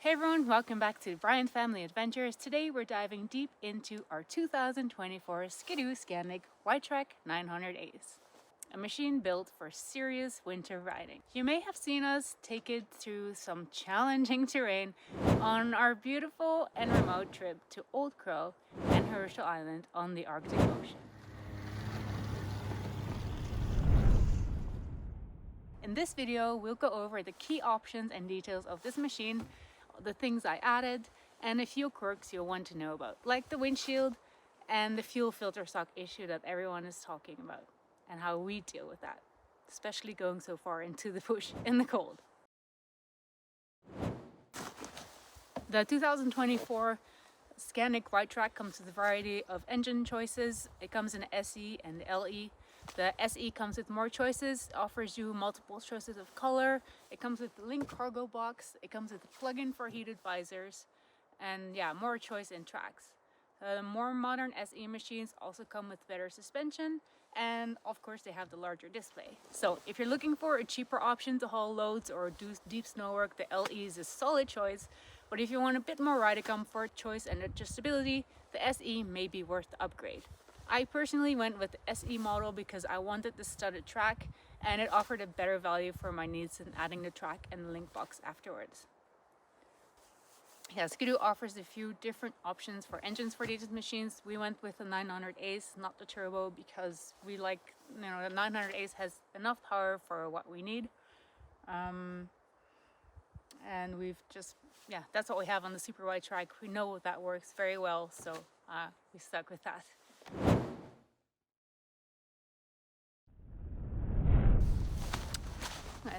Hey everyone, welcome back to Brian Family Adventures. Today we're diving deep into our 2024 Skidoo Skandic White-Track 900 Ace, a machine built for serious winter riding. You may have seen us take it through some challenging terrain on our beautiful and remote trip to Old Crow and Herschel Island on the Arctic Ocean. In this video, we'll go over the key options and details of this machine, the things I added, and a few quirks you'll want to know about, like the windshield and the fuel filter sock issue that everyone is talking about, and how we deal with that, especially going so far into the bush in the cold. The 2024 Skandic White-Track comes with a variety of engine choices. It comes in SE and LE. The SE comes with more choices, offers you multiple choices of color. It comes with the Link cargo box. It comes with a plug-in for heated visors, and yeah, more choice in tracks. The more modern SE machines also come with better suspension, and of course they have the larger display. So if you're looking for a cheaper option to haul loads or do deep snow work, the LE is a solid choice. But if you want a bit more rider comfort, choice and adjustability, the SE may be worth the upgrade. I personally went with the SE model because I wanted the studded track and it offered a better value for my needs than adding the track and the link box afterwards. Yeah, Skidoo offers a few different options for engines for these machines. We went with the 900 Ace, not the turbo, because we like, the 900 Ace has enough power for what we need. And we've just, yeah, that's what we have on the Super White-Track. We know that works very well, so we stuck with that.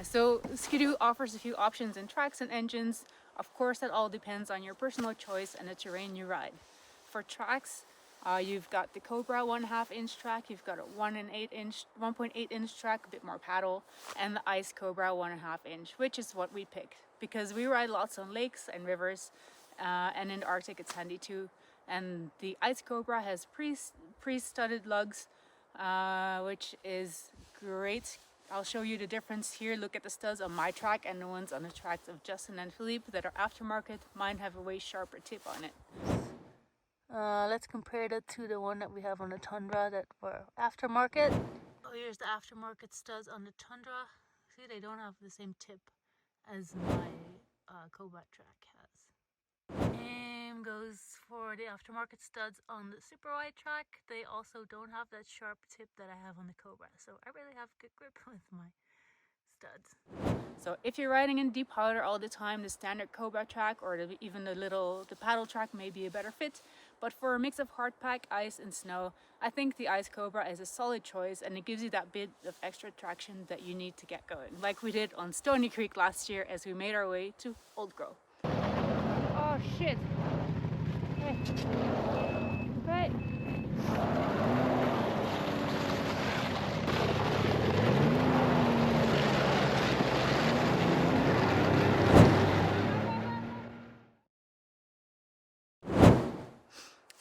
So Skidoo offers a few options in tracks and engines. Of course, that all depends on your personal choice and the terrain you ride. For tracks, you've got the Cobra 1.5 inch track, you've got a 1.8 inch track, a bit more paddle, and the Ice Cobra 1.5 inch, which is what we picked because we ride lots on lakes and rivers, and in the Arctic it's handy too. And the Ice Cobra has pre-studded lugs, which is great. I'll show you the difference here. Look at the studs on my track and the ones on the tracks of Justin and Philippe that are aftermarket. Mine have a way sharper tip on it. Let's compare that to the one that we have on the Tundra that were aftermarket. Oh, here's the aftermarket studs on the Tundra. See, they don't have the same tip as my Cobra track has. Same goes for the aftermarket studs on the Super White-Track. They also don't have that sharp tip that I have on the Cobra, so I really have good grip with my studs. So if you're riding in deep powder all the time, the standard Cobra track or even the paddle track may be a better fit. But for a mix of hardpack, ice and snow, I think the Ice Cobra is a solid choice, and it gives you that bit of extra traction that you need to get going, like we did on Stony Creek last year as we made our way to Old Crow. Oh shit! Hey. Right.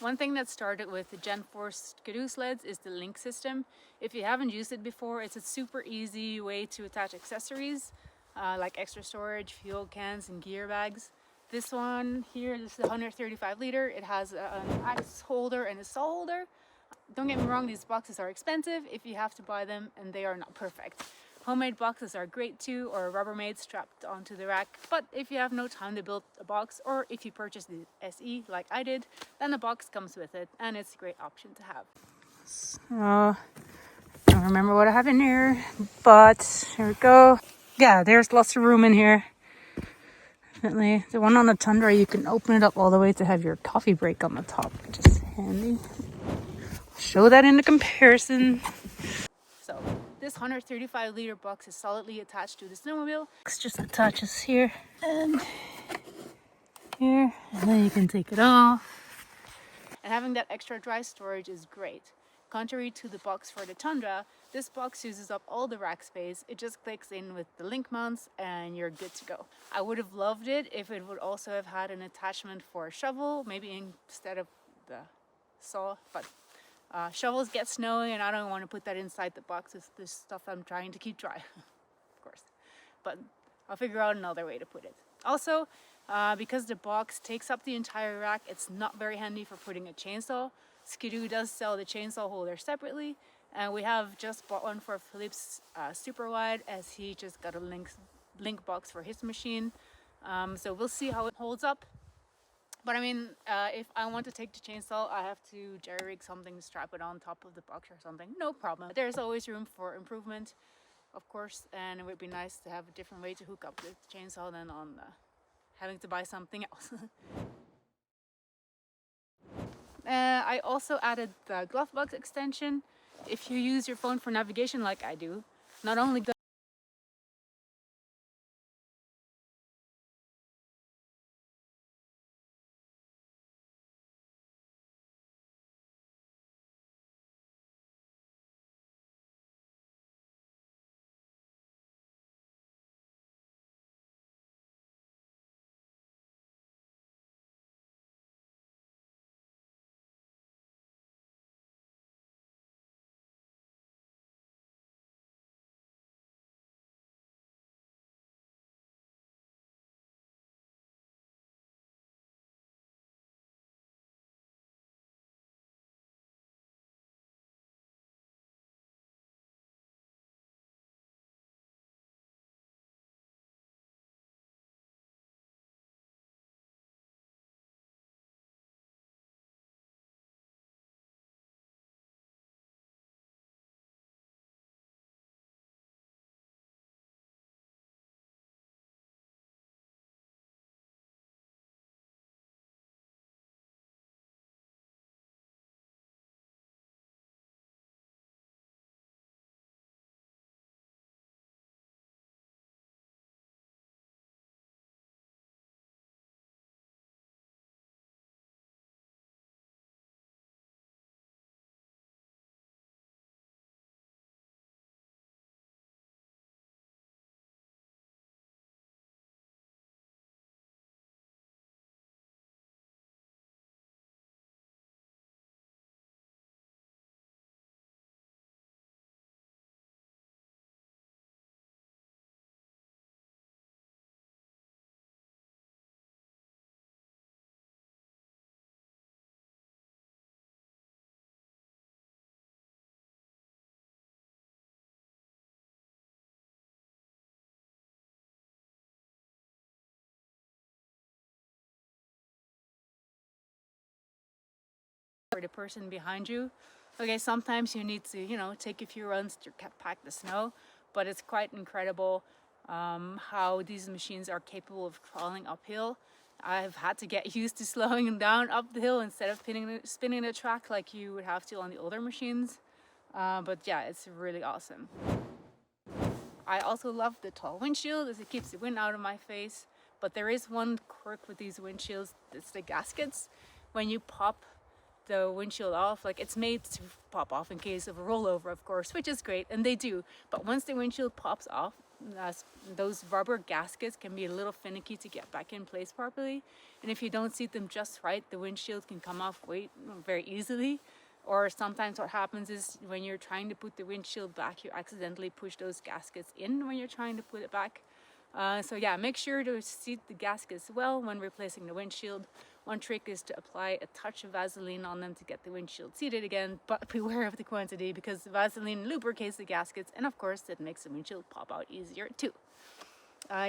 One thing that started with the Gen 4 Skidoo sleds is the link system. If you haven't used it before, it's a super easy way to attach accessories like extra storage, fuel cans, and gear bags. This one here, this is a 135 liter. It has an ice holder and a saw holder. Don't get me wrong, these boxes are expensive if you have to buy them, and they are not perfect. Homemade boxes are great too, or Rubbermaid strapped onto the rack. But if you have no time to build a box, or if you purchase the SE like I did, then the box comes with it, and it's a great option to have. I don't remember what I have in here, but here we go. Yeah, there's lots of room in here. Definitely. The one on the Tundra, you can open it up all the way to have your coffee break on the top, which is handy. I'll show that in the comparison. So this 135 liter box is solidly attached to the snowmobile. It just attaches here and here, and then you can take it off. And having that extra dry storage is great. Contrary to the box for the Tundra, this box uses up all the rack space. It just clicks in with the link mounts and you're good to go. I would have loved it if it would also have had an attachment for a shovel, maybe instead of the saw, but shovels get snowy and I don't want to put that inside the box. It's this stuff I'm trying to keep dry, of course. But I'll figure out another way to put it. Also, Because the box takes up the entire rack, it's not very handy for putting a chainsaw. Skidoo does sell the chainsaw holder separately, and we have just bought one for Philippe's super wide, as he just got a link box for his machine. So we'll see how it holds up. But I mean, if I want to take the chainsaw, I have to jerry rig something to strap it on top of the box or something. No problem. There's always room for improvement, of course, and it would be nice to have a different way to hook up the chainsaw than on having to buy something else. I also added the glovebox extension. If you use your phone for navigation like I do, not only does for the person behind you. Okay, sometimes you need to, take a few runs to pack the snow, but it's quite incredible how these machines are capable of crawling uphill. I've had to get used to slowing down up the hill instead of spinning the track like you would have to on the older machines. But yeah, it's really awesome. I also love the tall windshield as it keeps the wind out of my face. But there is one quirk with these windshields, it's the gaskets. When you pop the windshield off, like it's made to pop off in case of a rollover, of course, which is great, and they do. But once the windshield pops off, those rubber gaskets can be a little finicky to get back in place properly. And if you don't seat them just right, the windshield can come off very easily. Or sometimes what happens is when you're trying to put the windshield back, you accidentally push those gaskets in when you're trying to put it back. So yeah, make sure to seat the gaskets well when replacing the windshield. One trick is to apply a touch of Vaseline on them to get the windshield seated again, but beware of the quantity because Vaseline lubricates the gaskets, and of course it makes the windshield pop out easier too.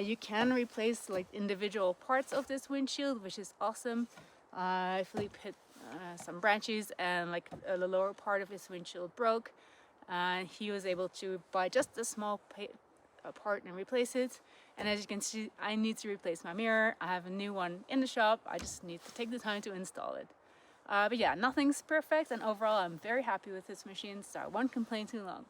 You can replace like individual parts of this windshield, which is awesome. Philippe hit some branches and like the lower part of his windshield broke, and he was able to buy just a small part and replace it. And as you can see, I need to replace my mirror. I have a new one in the shop. I just need to take the time to install it. But yeah, nothing's perfect, and overall I'm very happy with this machine, so I won't complain too long.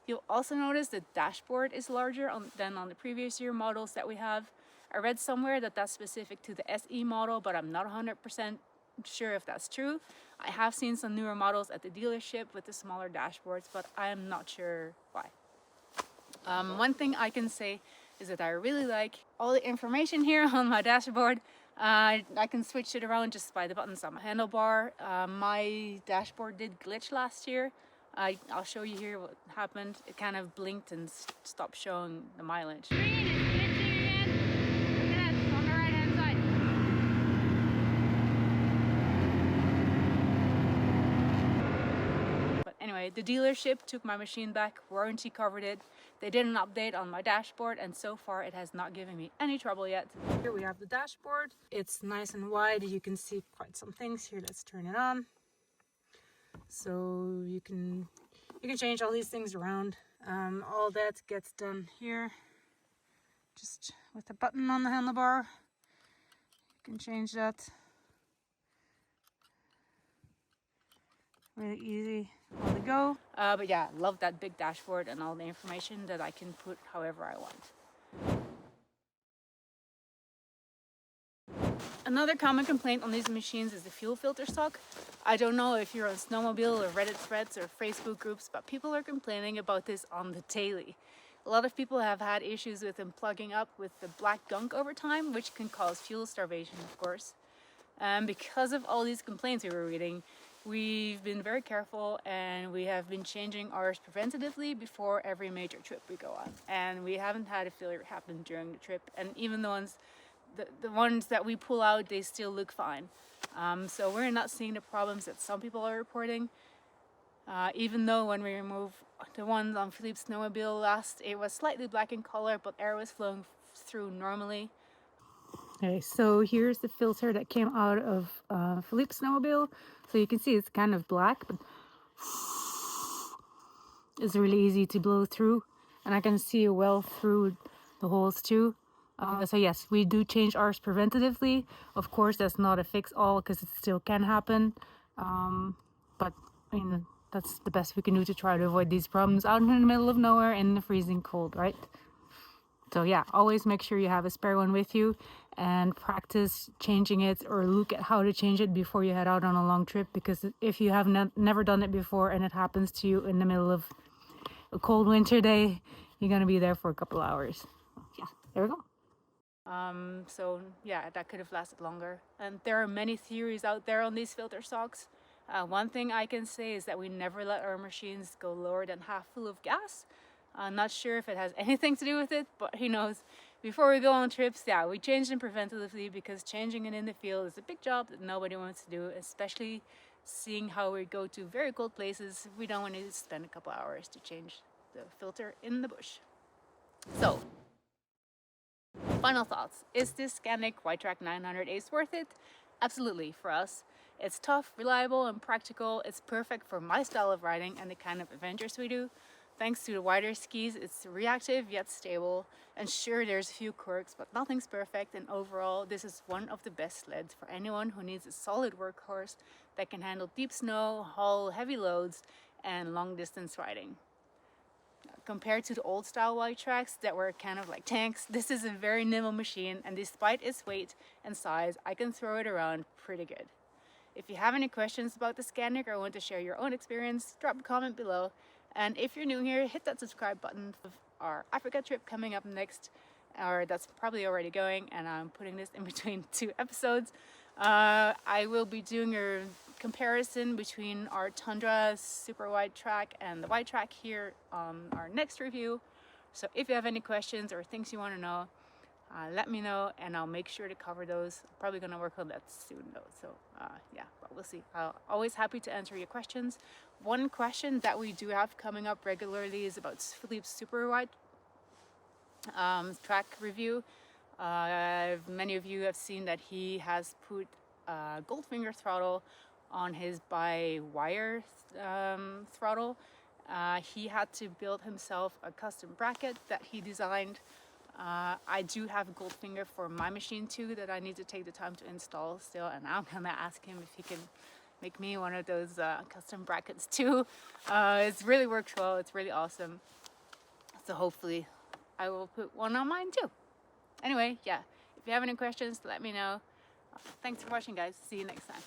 You'll also notice the dashboard is larger than on the previous year models that we have. I read somewhere that that's specific to the SE model, but I'm not 100% sure if that's true. I have seen some newer models at the dealership with the smaller dashboards, but I am not sure why. One thing I can say is that I really like all the information here on my dashboard. I can switch it around just by the buttons on my handlebar. My dashboard did glitch last year. I'll show you here what happened. It kind of blinked and stopped showing the mileage. Screen is glitching again. Look at that, on the right hand side. Anyway, the dealership took my machine back, warranty covered it. They did an update on my dashboard, and so far it has not given me any trouble yet. Here we have the dashboard. It's nice and wide. You can see quite some things here. Let's turn it on. So you can change all these things around. All that gets done here, just with a button on the handlebar. You can change that. Really easy on the go. But yeah, love that big dashboard and all the information that I can put however I want. Another common complaint on these machines is the fuel filter suck. I don't know if you're on Snowmobile or Reddit threads or Facebook groups, but people are complaining about this on the daily. A lot of people have had issues with them plugging up with the black gunk over time, which can cause fuel starvation, of course. Because of all these complaints we were reading, we've been very careful, and we have been changing ours preventatively before every major trip we go on. And we haven't had a failure happen during the trip, and even the ones that we pull out, they still look fine. So we're not seeing the problems that some people are reporting. Even though when we removed the ones on Philippe's snowmobile last, it was slightly black in color, but air was flowing through normally. Okay, so here's the filter that came out of Philippe's snowmobile. So you can see it's kind of black, but it's really easy to blow through, and I can see well through the holes too. So yes, we do change ours preventatively. Of course, that's not a fix-all because it still can happen. But I mean, that's the best we can do to try to avoid these problems out in the middle of nowhere in the freezing cold, right? So yeah, always make sure you have a spare one with you and practice changing it, or look at how to change it before you head out on a long trip, because if you have never done it before and it happens to you in the middle of a cold winter day, you're gonna be there for a couple hours. Yeah, there we go. So yeah, that could have lasted longer. And there are many theories out there on these filter socks. One thing I can say is that we never let our machines go lower than half full of gas. I'm not sure if it has anything to do with it, but who knows. Before we go on trips, yeah, we change them preventatively, because changing it in the field is a big job that nobody wants to do, especially seeing how we go to very cold places. We don't want to spend a couple hours to change the filter in the bush. So, final thoughts. Is this Skandic White-Track 900 Ace worth it? Absolutely, for us. It's tough, reliable, and practical. It's perfect for my style of riding and the kind of adventures we do. Thanks to the wider skis, it's reactive yet stable. And sure, there's a few quirks, but nothing's perfect. And overall, this is one of the best sleds for anyone who needs a solid workhorse that can handle deep snow, haul heavy loads, and long distance riding. Compared to the old style White-Tracks that were kind of like tanks, this is a very nimble machine, and despite its weight and size, I can throw it around pretty good. If you have any questions about the Skandic or want to share your own experience, drop a comment below. And if you're new here, hit that subscribe button of our Africa trip coming up next, or that's probably already going, and I'm putting this in between 2 episodes. I will be doing a comparison between our Tundra Super White-Track and the White-Track here on our next review. So if you have any questions or things you want to know, let me know, and I'll make sure to cover those. I'm probably going to work on that soon though, so yeah, but we'll see. Always happy to answer your questions. One question that we do have coming up regularly is about Philippe's Super White track review. Many of you have seen that he has put Goldfinger throttle on his by-wire throttle. He had to build himself a custom bracket that he designed. I do have a Goldfinger for my machine too that I need to take the time to install still, and I'm gonna ask him if he can make me one of those custom brackets too. It's really worked well, it's really awesome. So hopefully I will put one on mine too. Anyway, yeah, if you have any questions, let me know. Thanks for watching, guys. See you next time.